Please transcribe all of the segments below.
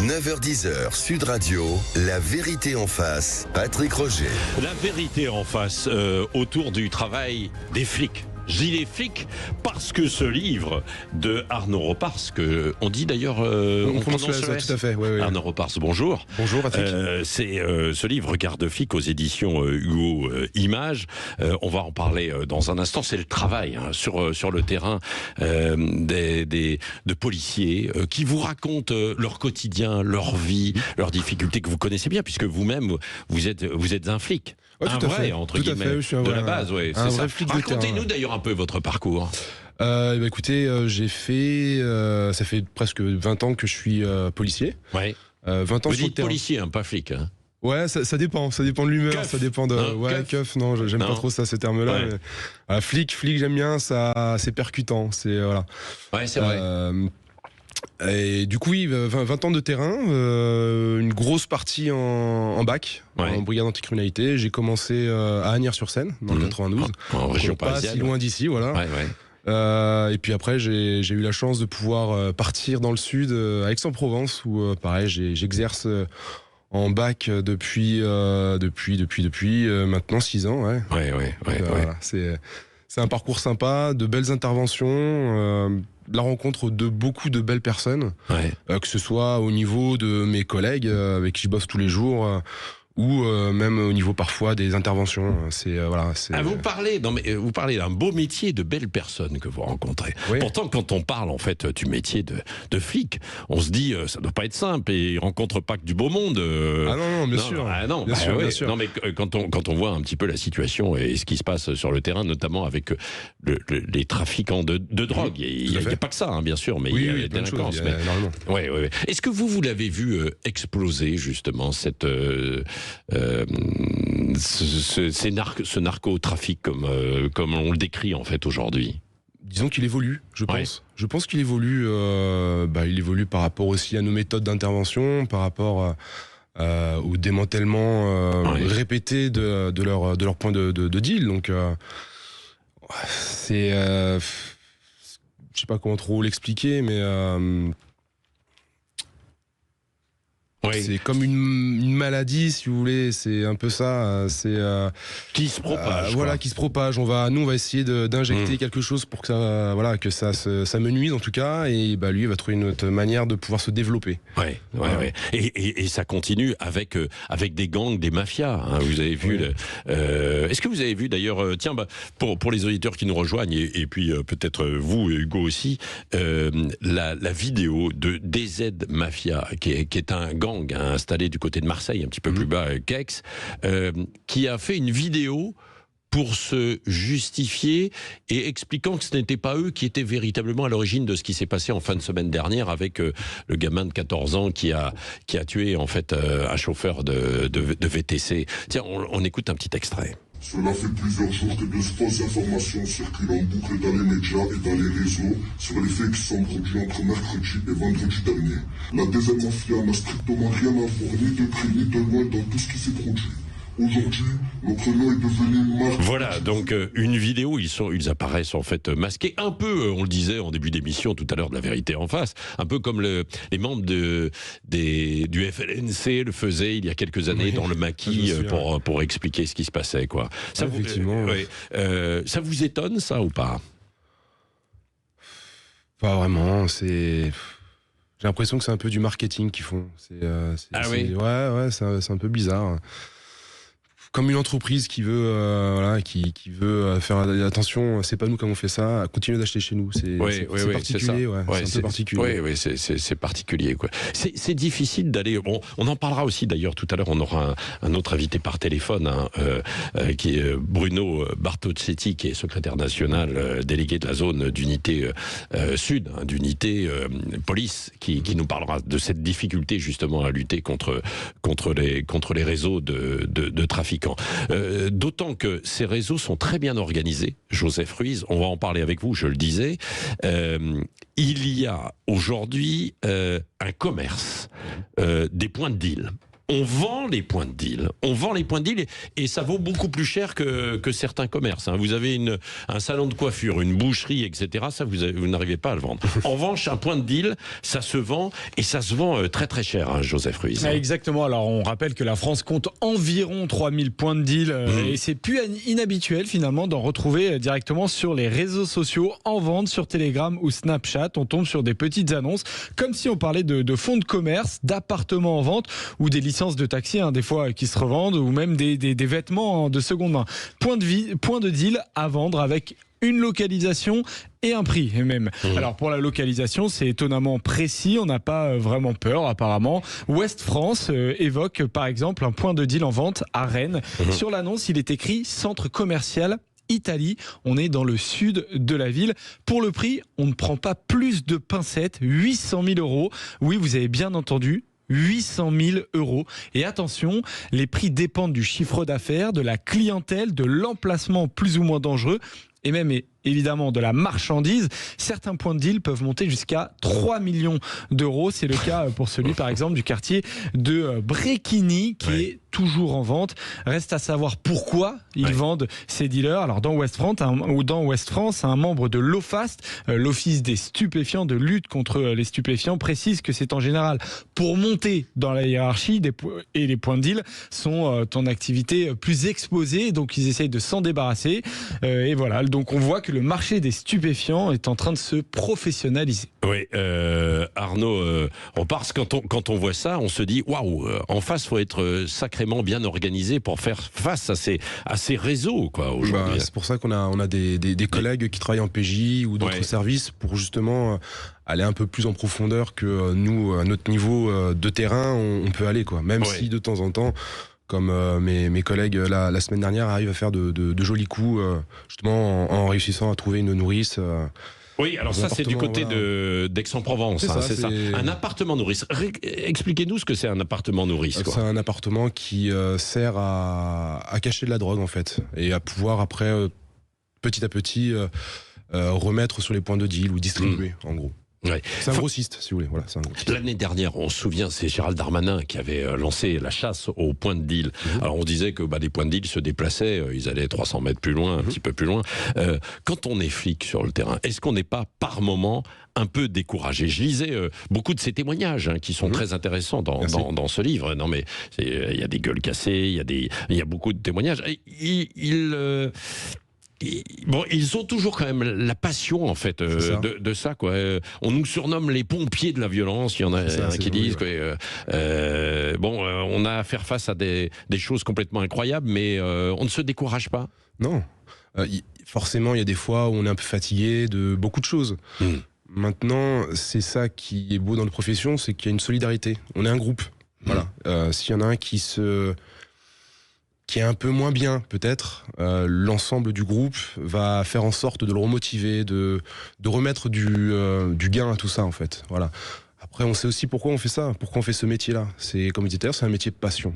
9h-10h, Sud Radio, la vérité en face, Patrick Roger. La vérité en face autour du travail des flics. Je dis les flics parce que ce livre de Arnaud Ropars, que on dit d'ailleurs, on prononce ça, tout à fait. Oui. Arnaud Ropars, bonjour. Bonjour Patrick. C'est ce livre Regard de flic aux éditions Hugo Images. On va en parler dans un instant. C'est le travail sur le terrain de policiers qui vous racontent leur quotidien, leur vie, leurs difficultés que vous connaissez bien puisque vous-même vous êtes un flic. Ouais, un tout à vrai, fait. entre tout guillemets, à fait, je suis de la base, ouais, c'est ça. Racontez-nous d'ailleurs un peu votre parcours. Écoutez, j'ai fait, ça fait presque 20 ans que je suis policier. Ouais. 20 ans vous sur le dites terrain. policier, hein, pas flic. Hein. Ouais, ça dépend de l'humeur, Keuf. ça dépend de... keuf, non, j'aime pas trop ça, ces termes-là. Ouais. Mais, flic, j'aime bien, ça, c'est percutant, c'est... voilà. Ouais, c'est vrai. Et du coup, oui, 20 ans de terrain, une grosse partie en bac, en brigade anticriminalité. J'ai commencé à Agnières-sur-Seine, dans le 92. En région pas parisienne. si loin d'ici, voilà. Ouais. Et puis après, j'ai eu la chance de pouvoir partir dans le sud, à Aix-en-Provence, où pareil, j'exerce en bac depuis maintenant 6 ans. Voilà, c'est un parcours sympa, de belles interventions, la rencontre de beaucoup de belles personnes, que ce soit au niveau de mes collègues avec qui je bosse tous les jours, ou même au niveau parfois des interventions. Vous parlez d'un beau métier, de belles personnes que vous rencontrez. Oui. Pourtant, quand on parle en fait du métier de flic, on se dit ça doit pas être simple et ils rencontrent pas que du beau monde. Bien sûr. Bien sûr. Non, mais quand on voit un petit peu la situation et ce qui se passe sur le terrain, notamment avec les trafiquants de drogue, il n'y a pas que ça, hein, bien sûr, mais il y a des délinquances. Est-ce que vous l'avez vu exploser justement ce narcotrafic comme on le décrit en fait aujourd'hui? Disons qu'il évolue, je pense. Je pense qu'il évolue. Il évolue par rapport aussi à nos méthodes d'intervention, par rapport au démantèlement répété de leur point de deal. Donc, c'est, je sais pas comment trop l'expliquer, mais c'est comme une maladie, si vous voulez. C'est un peu ça. C'est qui se propage. Qui se propage. Nous, on va essayer d'injecter quelque chose pour que ça, ça menuise en tout cas. Et lui, il va trouver une autre manière de pouvoir se développer. Et ça continue avec des gangs, des mafias. Hein. Vous avez vu. Est-ce que vous avez vu d'ailleurs, pour les auditeurs qui nous rejoignent et puis peut-être vous, Hugo aussi, la vidéo de DZ Mafia, qui est un gang installé du côté de Marseille, un petit peu plus bas qu'Aix, qui a fait une vidéo pour se justifier et expliquant que ce n'était pas eux qui étaient véritablement à l'origine de ce qui s'est passé en fin de semaine dernière avec le gamin de 14 ans qui a tué en fait un chauffeur de VTC. Tiens, on écoute un petit extrait. Cela fait plusieurs jours que de fausses informations circulent en boucle dans les médias et dans les réseaux sur les faits qui sont produits entre mercredi et vendredi dernier. La DZ Mafia n'a strictement rien à voir ni de près ni de loin dans tout ce qui s'est produit. Aujourd'hui, notre nom est devenu une marque. Voilà, donc une vidéo, ils apparaissent en fait masqués, un peu, on le disait en début d'émission tout à l'heure de La Vérité en face, un peu comme les membres du FLNC le faisaient il y a quelques années dans le maquis pour expliquer ce qui se passait, quoi. Ça, effectivement. Ça vous étonne, ça, ou pas? Pas vraiment, J'ai l'impression que c'est un peu du marketing qu'ils font. C'est un peu bizarre. Comme une entreprise qui veut, qui veut faire attention, c'est pas nous qui avons fait ça, continuez d'acheter chez nous. C'est particulier, c'est un peu particulier. Oui, c'est particulier, quoi. C'est difficile d'aller. Bon, on en parlera aussi d'ailleurs tout à l'heure. On aura un autre invité par téléphone, qui est Bruno Bartocchetti, qui est secrétaire national délégué de la zone d'unité sud, d'unité police, qui nous parlera de cette difficulté justement à lutter contre les réseaux de trafiquants. D'autant que ces réseaux sont très bien organisés. Joseph Ruiz, on va en parler avec vous, je le disais. Il y a aujourd'hui un commerce des points de deal. on vend les points de deal. On vend les points de deal et ça vaut beaucoup plus cher que certains commerces. Vous avez un salon de coiffure, une boucherie, etc. Ça, vous n'arrivez pas à le vendre. En revanche, un point de deal, ça se vend et ça se vend très très cher, Joseph Ruiz. Exactement. Alors, on rappelle que la France compte environ 3000 points de deal et c'est plus inhabituel finalement d'en retrouver directement sur les réseaux sociaux en vente sur Telegram ou Snapchat. On tombe sur des petites annonces comme si on parlait de fonds de commerce, d'appartements en vente ou des licences de taxi des fois qui se revendent ou même des vêtements de seconde main. Point de deal à vendre avec une localisation et un prix même. Alors pour la localisation, c'est étonnamment précis, on n'a pas vraiment peur apparemment. Ouest France évoque par exemple un point de deal en vente à Rennes. Sur l'annonce, il est écrit centre commercial Italie, on est dans le sud de la ville. Pour le prix, on ne prend pas plus de pincettes, 800 000 €. Oui, vous avez bien entendu, 800 000 €. Et attention, les prix dépendent du chiffre d'affaires, de la clientèle, de l'emplacement plus ou moins dangereux et même évidemment de la marchandise. Certains points de deal peuvent monter jusqu'à 3 millions €. C'est le cas pour celui par exemple du quartier de Bréquigny qui est toujours en vente. Reste à savoir pourquoi ils vendent ces dealers. Alors dans Ouest France, un membre de l'OFAST, l'Office des stupéfiants, de lutte contre les stupéfiants, précise que c'est en général pour monter dans la hiérarchie et les points de deal sont en activité plus exposée, donc ils essayent de s'en débarrasser. Et voilà, donc on voit que le marché des stupéfiants est en train de se professionnaliser. Oui, Arnaud, parce quand on voit ça, on se dit waouh, en face, faut être sacrément bien organisé pour faire face à ces réseaux, quoi, aujourd'hui. C'est pour ça qu'on a des collègues qui travaillent en PJ ou d'autres services pour justement aller un peu plus en profondeur que nous, à notre niveau de terrain, on peut aller, quoi. Même si de temps en temps, comme mes collègues la semaine dernière arrivent à faire de jolis coups, justement en réussissant à trouver une nourrice. Oui, alors ça c'est du côté d'Aix-en-Provence, c'est ça. Un appartement nourrice. Expliquez-nous ce que c'est un appartement nourrice. C'est un appartement qui sert à cacher de la drogue en fait, et à pouvoir après, petit à petit, remettre sur les points de deal ou distribuer en gros. Ouais. C'est un grossiste, si vous voulez. Voilà, l'année dernière, on se souvient, c'est Gérald Darmanin qui avait lancé la chasse aux points de deal. Alors on disait que les points de deal se déplaçaient, ils allaient 300 mètres plus loin, un petit peu plus loin. Quand on est flic sur le terrain, est-ce qu'on n'est pas par moment un peu découragé? Je lisais beaucoup de ces témoignages qui sont très intéressants dans ce livre. Non mais il y a des gueules cassées, il y a beaucoup de témoignages. Ils ont toujours quand même la passion en fait de ça, quoi. On nous surnomme les pompiers de la violence. Il y en a qui disent on a à faire face à des choses complètement incroyables, mais on ne se décourage pas. Non, forcément il y a des fois où on est un peu fatigué de beaucoup de choses. Maintenant, c'est ça qui est beau dans notre profession, c'est qu'il y a une solidarité. On est un groupe. Voilà. S'il y en a un qui est un peu moins bien, peut-être, l'ensemble du groupe va faire en sorte de le remotiver, de remettre du gain à tout ça, en fait. Voilà. Après, on sait aussi pourquoi on fait ça, pourquoi on fait ce métier-là. C'est, comme je disais tout à l'heure, c'est un métier de passion.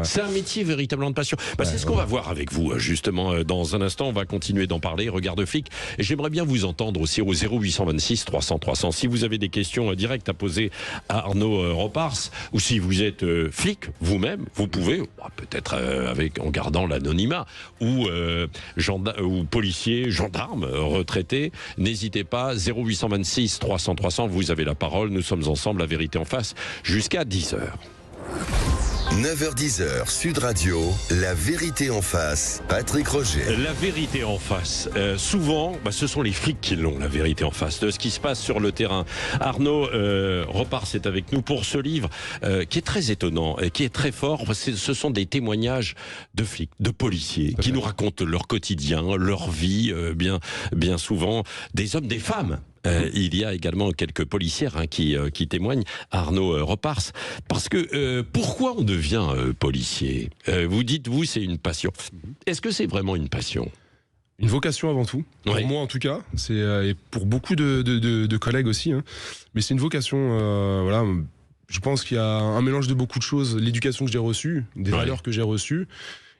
C'est un métier véritablement de passion. C'est ce qu'on va voir avec vous, justement, dans un instant. On va continuer d'en parler, Regard de flic. Et j'aimerais bien vous entendre aussi au 0826 300 300. Si vous avez des questions directes à poser à Arnaud Ropars, ou si vous êtes flic vous-même, vous pouvez, peut-être en gardant l'anonymat, ou policier, gendarme, retraité, n'hésitez pas, 0826 300 300, vous avez la parole. Nous sommes ensemble, La Vérité en face, jusqu'à 10h. 9h-10h, Sud Radio, La Vérité en face, Patrick Roger. La vérité en face. Souvent, ce sont les flics qui l'ont, la vérité en face, de ce qui se passe sur le terrain. Arnaud Ropars est avec nous pour ce livre qui est très étonnant et qui est très fort. Ce sont des témoignages de flics, de policiers, qui nous racontent leur quotidien, leur vie, bien souvent, des hommes, des femmes. Il y a également quelques policières qui témoignent, Arnaud Ropars, parce que pourquoi on devient policier? Vous dites, c'est une passion. Est-ce que c'est vraiment une passion? Une vocation avant tout, pour moi en tout cas, et pour beaucoup de collègues aussi, mais c'est une vocation, voilà. Je pense qu'il y a un mélange de beaucoup de choses, l'éducation que j'ai reçue, des valeurs que j'ai reçues,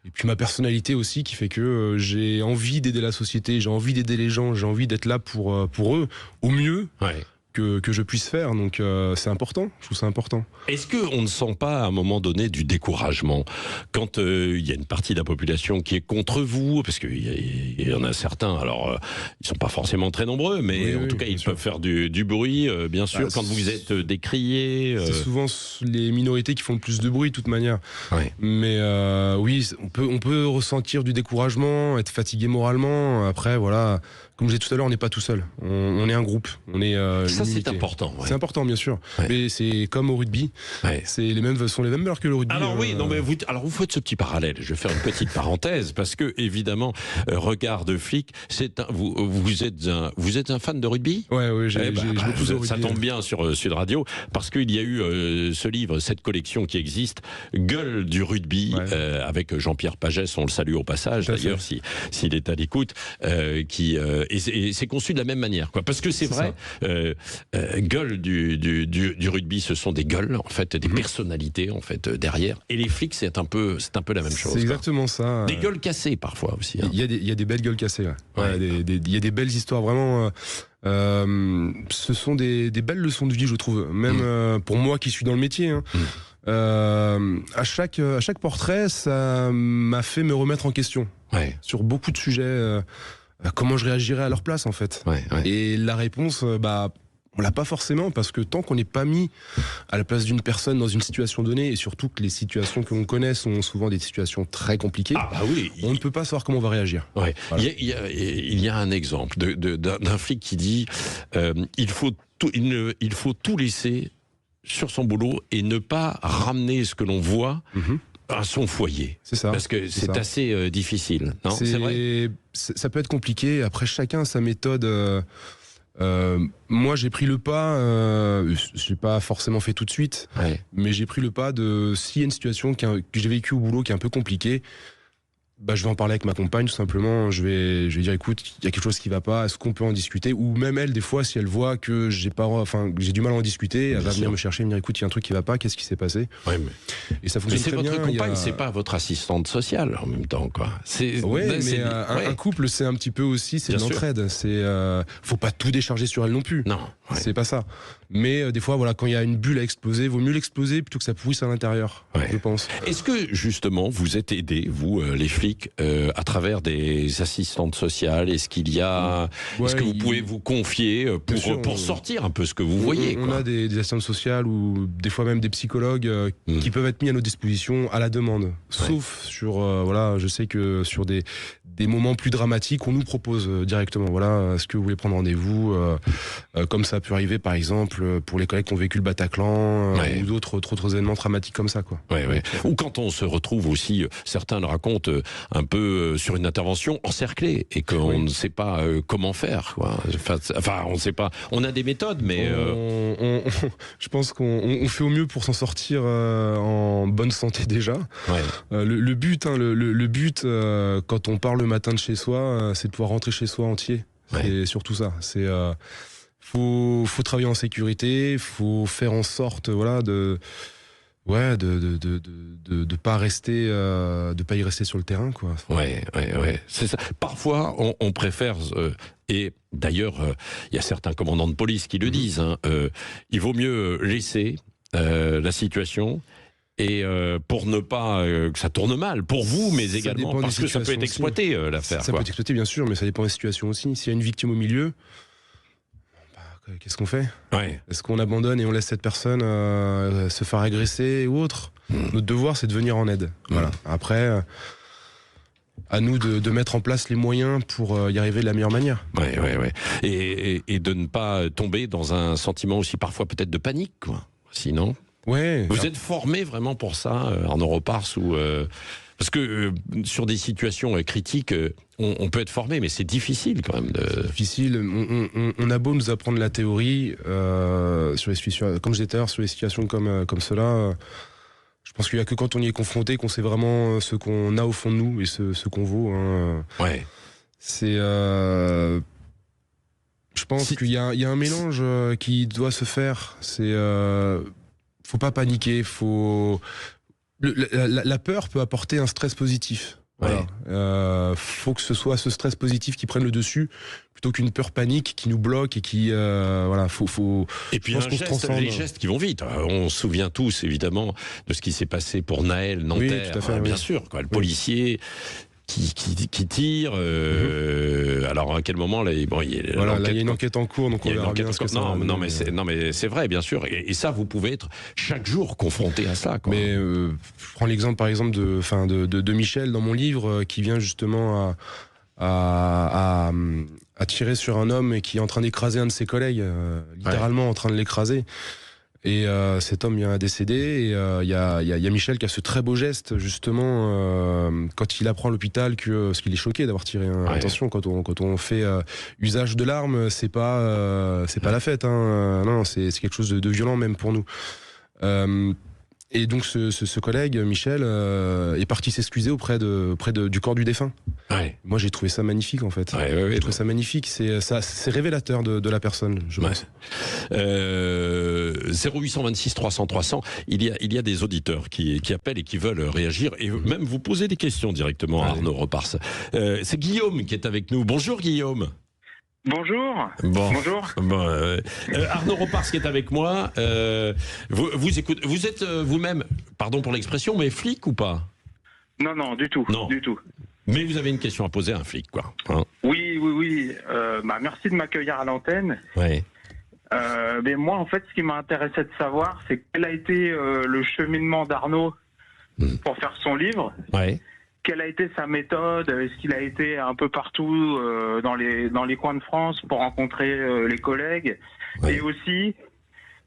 et puis ma personnalité aussi qui fait que j'ai envie d'aider la société, j'ai envie d'aider les gens, j'ai envie d'être là pour eux au mieux. que je puisse faire. Donc c'est important, je trouve ça important. Est-ce qu'on ne sent pas à un moment donné du découragement quand il y a une partie de la population qui est contre vous? Parce qu'il y en a certains, alors ils ne sont pas forcément très nombreux, mais en tout cas ils peuvent faire du bruit, bien sûr, quand vous êtes décrié. C'est souvent les minorités qui font le plus de bruit de toute manière. Mais oui, on peut ressentir du découragement, être fatigué moralement. Après, voilà, comme je disais tout à l'heure, on n'est pas tout seul. On est un groupe. On est ça, c'est important. C'est important, bien sûr. Mais c'est comme au rugby. C'est sont les mêmes mœurs que le rugby. Alors oui, non, mais vous faites ce petit parallèle. Je vais faire une petite parenthèse parce que évidemment, Regard de flic, vous êtes un fan de rugby? Oui, j'ai beaucoup de rugby. Ça tombe bien sur Sud Radio parce qu'il y a eu ce livre, cette collection qui existe, Gueule du rugby, avec Jean-Pierre Pagès, on le salue au passage d'ailleurs s'il est à l'écoute, et c'est conçu de la même manière, quoi. Parce que c'est vrai, gueule du rugby, ce sont des gueules, en fait, des personnalités, en fait, derrière. Et les flics, c'est un peu la même chose. C'est exactement ça. Des gueules cassées, parfois, aussi. Hein. Il y a des belles gueules cassées, il y a des belles histoires, vraiment. Ce sont des belles leçons de vie, je trouve. Même pour moi qui suis dans le métier. À chaque portrait, ça m'a fait me remettre en question sur beaucoup de sujets. Comment je réagirais à leur place, en fait. Et la réponse, on l'a pas forcément, parce que tant qu'on n'est pas mis à la place d'une personne dans une situation donnée, et surtout que les situations que l'on connaît sont souvent des situations très compliquées, on ne peut pas savoir comment on va réagir. Voilà. Il y a un exemple d'un flic qui dit il faut tout laisser sur son boulot et ne pas ramener ce que l'on voit à son foyer. C'est ça. Parce que c'est assez difficile. Non, c'est vrai. Ça peut être compliqué. Après, chacun a sa méthode. Moi, j'ai pris le pas. Je l'ai pas forcément fait tout de suite, mais j'ai pris le pas de s'il y a une situation que j'ai vécue au boulot qui est un peu compliquée. Je vais en parler avec ma compagne, tout simplement. Je vais dire, écoute, il y a quelque chose qui va pas, est-ce qu'on peut en discuter? Ou même elle, des fois, si elle voit que j'ai du mal à en discuter, elle va venir me chercher, me dire, écoute, il y a un truc qui va pas, qu'est-ce qui s'est passé? Et ça fonctionne très bien. Mais c'est votre compagne, c'est pas votre assistante sociale en même temps, quoi. Un couple, c'est un petit peu aussi, c'est l'entraide. Faut pas tout décharger sur elle non plus. Non. C'est pas ça. Mais des fois, voilà, quand il y a une bulle à exploser, vaut mieux l'exploser plutôt que ça pourrisse à l'intérieur, je pense. Est-ce que, justement, vous êtes aidés, vous, les flics, à travers des assistantes sociales? Est-ce qu'il y a... est-ce que vous pouvez vous confier pour sortir un peu ce que vous voyez? On a des assistantes sociales ou des fois même des psychologues qui peuvent être mis à nos dispositions à la demande. Sauf sur... je sais que sur des moments plus dramatiques, on nous propose directement, voilà, est-ce que vous voulez prendre rendez-vous, comme ça a pu arriver par exemple pour les collègues qui ont vécu le Bataclan ou d'autres événements dramatiques comme ça, quoi. Ou quand on se retrouve aussi, certains le racontent, un peu sur une intervention encerclée et qu'on ne sait pas comment faire, quoi. Enfin, on ne sait pas. On a des méthodes, mais je pense qu'on fait au mieux pour s'en sortir en bonne santé déjà. Le but, quand on part le matin de chez soi, c'est de pouvoir rentrer chez soi entier. C'est surtout ça. C'est faut travailler en sécurité, faut faire en sorte, de pas rester, de pas y rester sur le terrain, quoi. C'est ça. Parfois, on préfère. Et d'ailleurs, il y a certains commandants de police qui le disent. Il vaut mieux laisser la situation. Et pour ne pas que ça tourne mal, pour vous, mais également parce que ça peut être exploité, l'affaire. Ça peut être exploité, bien sûr, mais ça dépend des situations aussi. S'il y a une victime au milieu, qu'est-ce qu'on fait? Est-ce qu'on abandonne et on laisse cette personne se faire agresser ou autre? Notre devoir, c'est de venir en aide. Voilà. Après, à nous de mettre en place les moyens pour y arriver de la meilleure manière. Et de ne pas tomber dans un sentiment aussi parfois peut-être de panique, quoi. Sinon... Vous êtes formé vraiment pour ça, Arnaud Ropars, parce que sur des situations critiques, on peut être formé, mais c'est difficile quand même. Difficile. On a beau nous apprendre la théorie, sur les situations, comme je disais tout à l'heure, sur les situations comme cela, je pense qu'il n'y a que quand on y est confronté qu'on sait vraiment ce qu'on a au fond de nous et ce qu'on vaut. C'est... je pense qu'il y a un mélange qui doit se faire. C'est... faut pas paniquer, la peur peut apporter un stress positif. Voilà. Faut que ce soit ce stress positif qui prenne le dessus plutôt qu'une peur panique qui nous bloque et qui voilà. Faut. Et puis les gestes qui vont vite. On se souvient tous évidemment de ce qui s'est passé pour Naël Nanterre. Oui, tout à fait, bien sûr. Le policier. Qui tire. Alors à quel moment là, il y a une enquête en cours, donc on verra bien ce que ça va donner. Non, mais c'est vrai, bien sûr. Et ça, vous pouvez être chaque jour confronté à ça. Quoi. Mais je prends l'exemple, par exemple, de Michel dans mon livre, qui vient justement à tirer sur un homme qui est en train d'écraser un de ses collègues, littéralement en train de l'écraser. Et cet homme vient à décéder, et il y a Michel qui a ce très beau geste justement quand il apprend à l'hôpital parce qu'il est choqué d'avoir tiré. Attention, quand on fait usage de l'arme, c'est pas la fête. Non, c'est quelque chose de violent même pour nous. Et donc ce collègue Michel est parti s'excuser auprès du corps du défunt. Ouais. Moi j'ai trouvé ça magnifique en fait. J'ai trouvé ça magnifique. C'est révélateur de la personne, je pense. 0826 300 300. Il y a des auditeurs qui appellent et qui veulent réagir et même vous poser des questions directement à Arnaud Repars. C'est Guillaume qui est avec nous. Bonjour Guillaume. Bonjour. Bonjour. Arnaud Repars qui est avec moi. Vous écoutez. Vous êtes vous-même, pardon pour l'expression, mais flic ou pas? Non, du tout. Non. Du tout. Mais vous avez une question à poser à un flic, quoi. Hein? Oui. Merci de m'accueillir à l'antenne. Ouais. Mais moi, en fait, ce qui m'intéressait de savoir, c'est quel a été le cheminement d'Arnaud pour faire son livre. Ouais. Quelle a été sa méthode? Est-ce qu'il a été un peu partout dans les coins de France pour rencontrer les collègues? Et aussi,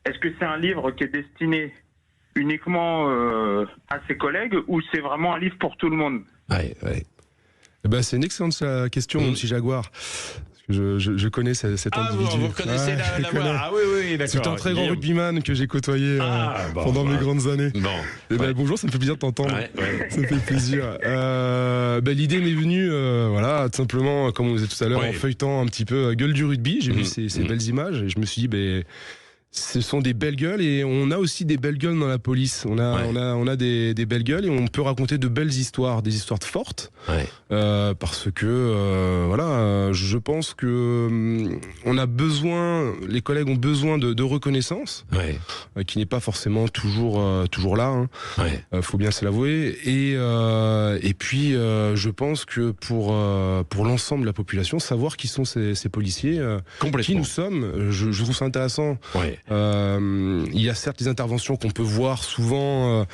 est-ce que c'est un livre qui est destiné uniquement à ses collègues ou c'est vraiment un livre pour tout le monde? C'est une excellente question, mon petit Jaguar. Je connais cet individu. Vous connaissez la voix. Ah oui, d'accord. C'est un très grand rugbyman que j'ai côtoyé pendant mes grandes années. Bonjour, ça me fait plaisir de t'entendre. Ça me fait plaisir. L'idée m'est venue, tout simplement, comme on disait tout à l'heure, en feuilletant un petit peu Gueule du rugby. J'ai vu ces belles images et je me suis dit, ce sont des belles gueules et on a aussi des belles gueules dans la police. On a des belles gueules et on peut raconter de belles histoires, des histoires fortes. Parce que je pense que on a besoin, les collègues ont besoin de reconnaissance, qui n'est pas forcément toujours là. Faut bien se l'avouer. Et puis je pense que pour l'ensemble de la population, savoir qui sont ces policiers, qui nous sommes, je trouve ça intéressant. Il y a certes des interventions qu'on peut voir souvent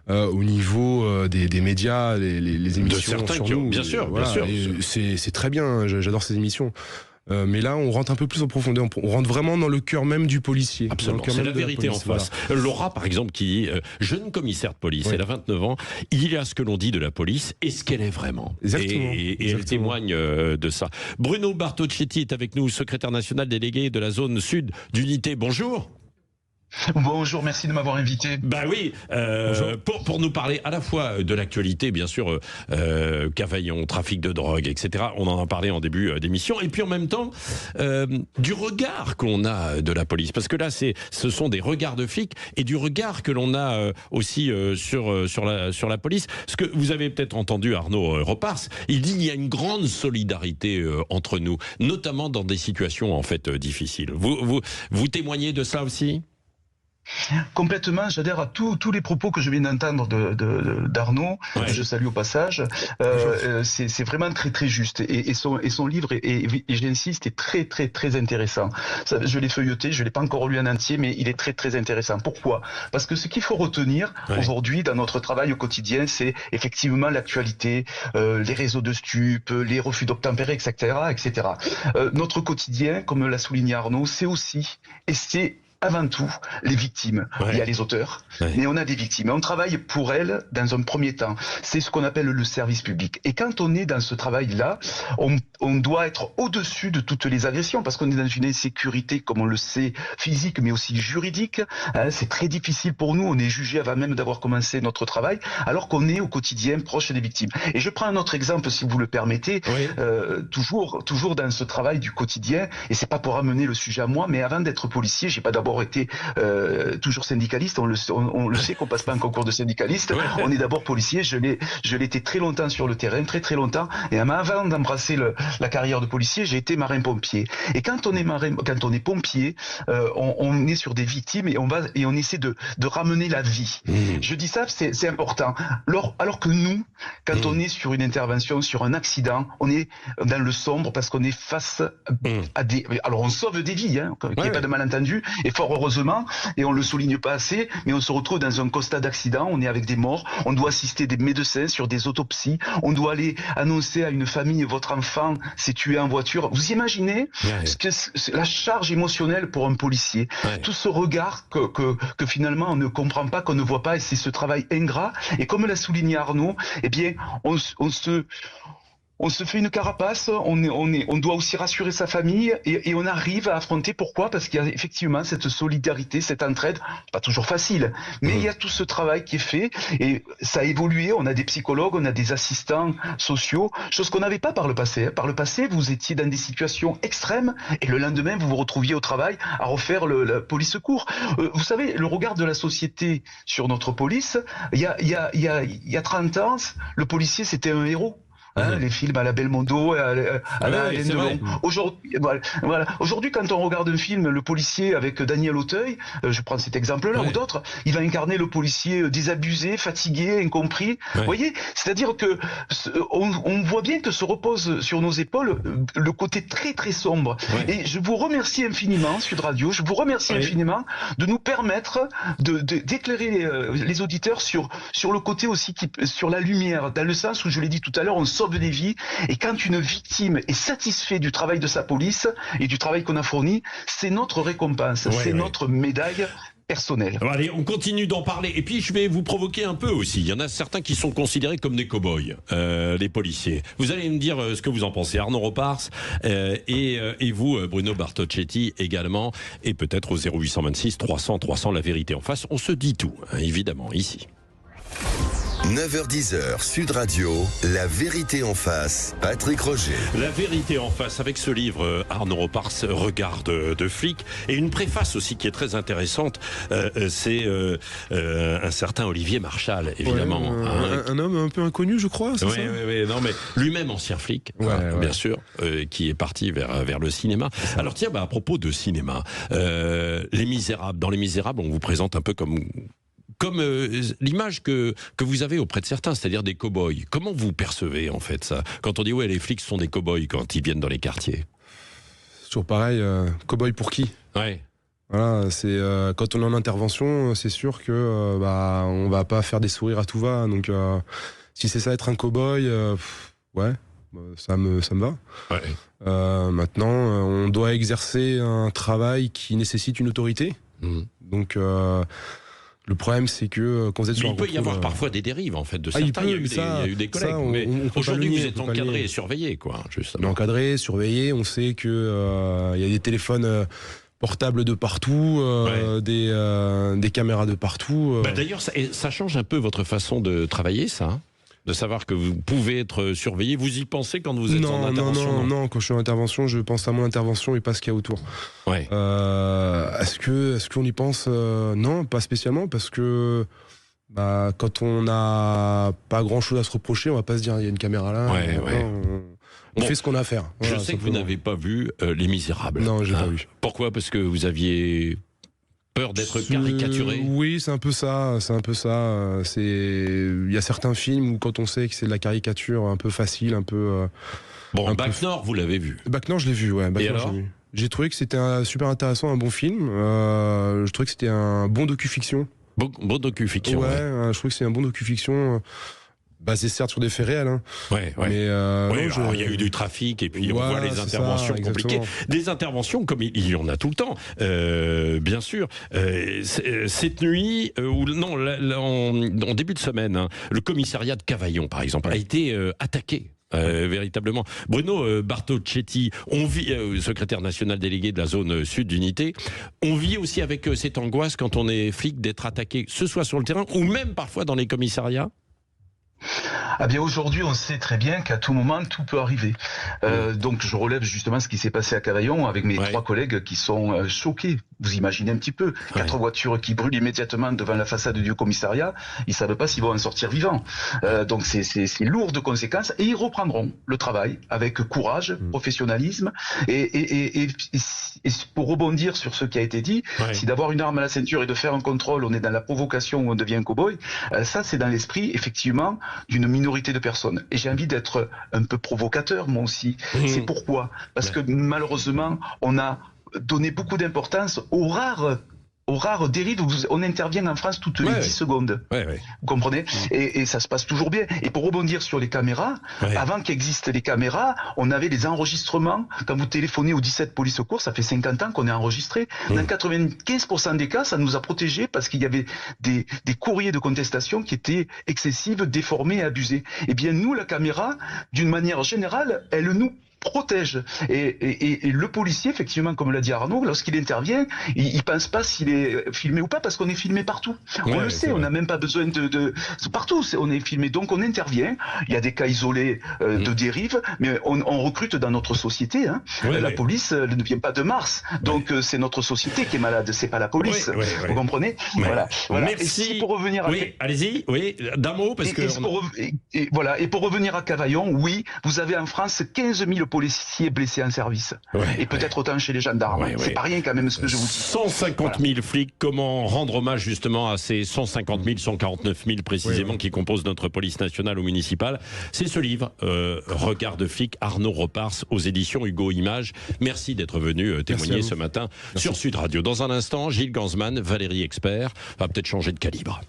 au niveau des médias, les émissions de certains sur nous. Bien sûr. C'est très bien, j'adore ces émissions. Mais là, on rentre un peu plus en profondeur. On rentre vraiment dans le cœur même du policier. Absolument, c'est la vérité en face. Laura, par exemple, qui dit jeune commissaire de police, elle a 29 ans, il y a ce que l'on dit de la police et ce qu'elle est vraiment. Exactement. Et elle témoigne de ça. Bruno Bartocchetti est avec nous, secrétaire national délégué de la zone sud d'Unité. Bonjour. Bonjour, merci de m'avoir invité. Pour nous parler à la fois de l'actualité, bien sûr, Cavaillon, trafic de drogue, etc. On en a parlé en début d'émission. Et puis en même temps, du regard qu'on a de la police. Parce que là, ce sont des regards de flics et du regard que l'on a aussi sur la police. Ce que vous avez peut-être entendu Arnaud Repars, il dit qu'il y a une grande solidarité entre nous, notamment dans des situations en fait difficiles. Vous témoignez de ça aussi ? Complètement, j'adhère à tous les propos que je viens d'entendre d'Arnaud, je salue au passage. C'est vraiment très très juste et son livre et j'insiste est très très très intéressant. Je l'ai feuilleté, je l'ai pas encore lu en entier, mais il est très très intéressant. Pourquoi? Parce que ce qu'il faut retenir aujourd'hui dans notre travail au quotidien, c'est effectivement l'actualité, les réseaux de stupes, les refus d'obtempérer, etc., etc. Notre quotidien, comme l'a souligné Arnaud, c'est aussi et c'est avant tout les victimes. Il y a les auteurs, mais on a des victimes. Et on travaille pour elles dans un premier temps. C'est ce qu'on appelle le service public. Et quand on est dans ce travail-là, on doit être au-dessus de toutes les agressions, parce qu'on est dans une insécurité, comme on le sait, physique, mais aussi juridique. C'est très difficile pour nous. On est jugé avant même d'avoir commencé notre travail, alors qu'on est au quotidien proche des victimes. Et je prends un autre exemple, si vous le permettez, toujours dans ce travail du quotidien. Et c'est pas pour amener le sujet à moi, mais avant d'être policier, j'ai pas d'abord d'abord été toujours syndicaliste. On le sait qu'on passe pas un concours de syndicaliste. On est d'abord policier. Je l'ai été très longtemps sur le terrain, très très longtemps. Et avant d'embrasser la carrière de policier, j'ai été marin-pompier. Et quand on est pompier, on est sur des victimes et on essaie de ramener la vie. Je dis ça, c'est important. Alors que nous, quand on est sur une intervention, sur un accident, on est dans le sombre parce qu'on est face à des... Alors on sauve des vies, qu'il n'y ait pas de malentendu, et fort heureusement, et on le souligne pas assez, mais on se retrouve dans un constat d'accident, on est avec des morts, on doit assister des médecins sur des autopsies, on doit aller annoncer à une famille, votre enfant s'est tué en voiture. Vous imaginez la charge émotionnelle pour un policier, tout ce regard que finalement on ne comprend pas, qu'on ne voit pas, et c'est ce travail ingrat, et comme l'a souligné Arnaud, eh bien on se fait une carapace, on doit aussi rassurer sa famille et on arrive à affronter. Pourquoi ? Parce qu'il y a effectivement cette solidarité, cette entraide, pas toujours facile, mais il y a tout ce travail qui est fait et ça a évolué. On a des psychologues, on a des assistants sociaux, chose qu'on n'avait pas par le passé. Par le passé, vous étiez dans des situations extrêmes et le lendemain, vous vous retrouviez au travail à refaire la police secours. Vous savez, le regard de la société sur notre police, il y a 30 ans, le policier, c'était un héros. Les films à la Belmondo, à la Alain Delon. Aujourd'hui, quand on regarde un film, le policier avec Daniel Auteuil, je prends cet exemple-là ou d'autres, il va incarner le policier désabusé, fatigué, incompris. Vous voyez, c'est-à-dire que on voit bien que se repose sur nos épaules le côté très très sombre. Et je vous remercie infiniment, Sud Radio, je vous remercie infiniment de nous permettre d'éclairer les auditeurs sur le côté aussi sur la lumière, dans le sens où je l'ai dit tout à l'heure, on sauve des vies, et quand une victime est satisfaite du travail de sa police et du travail qu'on a fourni, c'est notre récompense, notre médaille personnelle. Alors allez, on continue d'en parler, et puis je vais vous provoquer un peu aussi. Il y en a certains qui sont considérés comme des cow-boys, les policiers. Vous allez me dire ce que vous en pensez, Arnaud Repars, et vous, Bruno Bartocchetti également, et peut-être au 0826 300 300, la vérité en face. On se dit tout, évidemment, ici. 9h-10h, Sud Radio, la vérité en face, Patrick Roger. La vérité en face, avec ce livre, Arnaud Repars, Regard de flic, et une préface aussi qui est très intéressante, c'est un certain Olivier Marchal, évidemment. Un homme un peu inconnu, je crois, c'est ça ? Oui, non, mais lui-même ancien flic, bien sûr, qui est parti vers le cinéma. Alors tiens, à propos de cinéma, Les Misérables, dans Les Misérables, on vous présente un peu comme l'image que vous avez auprès de certains, c'est-à-dire des cow-boys. Comment vous percevez en fait ça ? Quand on dit les flics sont des cow-boys quand ils viennent dans les quartiers. C'est toujours pareil, cow-boy pour qui ? Voilà, c'est quand on est en intervention, c'est sûr que on va pas faire des sourires à tout va. Donc si c'est ça être un cow-boy, ça me va. Maintenant, on doit exercer un travail qui nécessite une autorité. Donc le problème, c'est que quand vous êtes sur il peut y avoir parfois des dérives, en fait, de certains. Il y a eu des collègues. Mais aujourd'hui, vous êtes encadré et surveillé, quoi, justement. On est encadré, surveillé. On sait que y a des téléphones portables de partout, des caméras de partout. D'ailleurs, ça change un peu votre façon de travailler, ça, de savoir que vous pouvez être surveillé. Vous y pensez quand vous êtes en intervention ? Non, quand je suis en intervention, je pense à mon intervention et pas ce qu'il y a autour. Est-ce qu'on y pense ? Non, pas spécialement, parce que quand on n'a pas grand-chose à se reprocher, on va pas se dire il y a une caméra là. On fait ce qu'on a à faire. Je sais que vous n'avez pas vu Les Misérables. Non, j'ai pas vu. Pourquoi ? Parce que vous aviez peur d'être caricaturé. Oui, c'est un peu ça. Il y a certains films où quand on sait que c'est de la caricature un peu facile, un peu. Bac Nord, vous l'avez vu ? Bac Nord, je l'ai vu. Et alors ? J'ai trouvé que c'était super intéressant, un bon film. Je trouvais que c'était un bon docu-fiction. Bon docu-fiction. Je trouve que c'est un bon docu-fiction. Basé certes sur des faits réels. Mais il y a eu du trafic et puis on voit les interventions compliquées. Des interventions comme il y en a tout le temps, bien sûr. Cette nuit, en début de semaine, le commissariat de Cavaillon, par exemple, a été attaqué. Véritablement. Bruno Bartocchetti, on vit, secrétaire national délégué de la zone sud d'unité, on vit aussi avec cette angoisse quand on est flic d'être attaqué, ce soit sur le terrain ou même parfois dans les commissariats. Ah bien aujourd'hui on sait très bien qu'à tout moment tout peut arriver. Donc je relève justement ce qui s'est passé à Cavaillon avec mes 3 collègues qui sont choqués Vous imaginez un petit peu, 4 voitures qui brûlent immédiatement devant la façade du commissariat, ils ne savent pas s'ils vont en sortir vivants. Donc c'est lourd de conséquences, et ils reprendront le travail avec courage, professionnalisme, et pour rebondir sur ce qui a été dit, si d'avoir une arme à la ceinture et de faire un contrôle, on est dans la provocation où on devient un cow-boy, ça c'est dans l'esprit effectivement d'une minorité de personnes. Et j'ai envie d'être un peu provocateur moi aussi. C'est pourquoi ? Parce que malheureusement, on a donné beaucoup d'importance aux rares dérives où on intervient en France toutes les 10 secondes. Vous comprenez ? Et ça se passe toujours bien. Et pour rebondir sur les caméras, avant qu'existent les caméras, on avait les enregistrements. Quand vous téléphonez au 17 police secours, ça fait 50 ans qu'on est enregistré. Dans 95% des cas, ça nous a protégés parce qu'il y avait des courriers de contestation qui étaient excessifs, déformés et abusés. Eh bien, nous, la caméra, d'une manière générale, elle nous protège. Et le policier, effectivement, comme l'a dit Arnaud, lorsqu'il intervient, il pense pas s'il est filmé ou pas, parce qu'on est filmé partout. On le sait, on n'a même pas besoin de partout, on est filmé. Donc on intervient, il y a des cas isolés de dérive, mais on recrute dans notre société. La police ne vient pas de Mars, donc c'est notre société qui est malade, c'est pas la police. Vous comprenez ? Voilà. Merci. Et si pour revenir à... allez-y, d'un mot, parce que... Et pour revenir à Cavaillon, oui, vous avez en France 15 000 policiers blessés en service. Et peut-être autant chez les gendarmes. C'est pas rien quand même ce que je vous dis. 150 000 flics, comment rendre hommage justement à ces 150 000, 149 000 précisément qui composent notre police nationale ou municipale. C'est ce livre, Regard de flic, Arnaud Repars, aux éditions Hugo Images. Merci d'être venu témoigner ce matin sur Sud Radio. Dans un instant, Gilles Gansman, Valérie Expert, va peut-être changer de calibre.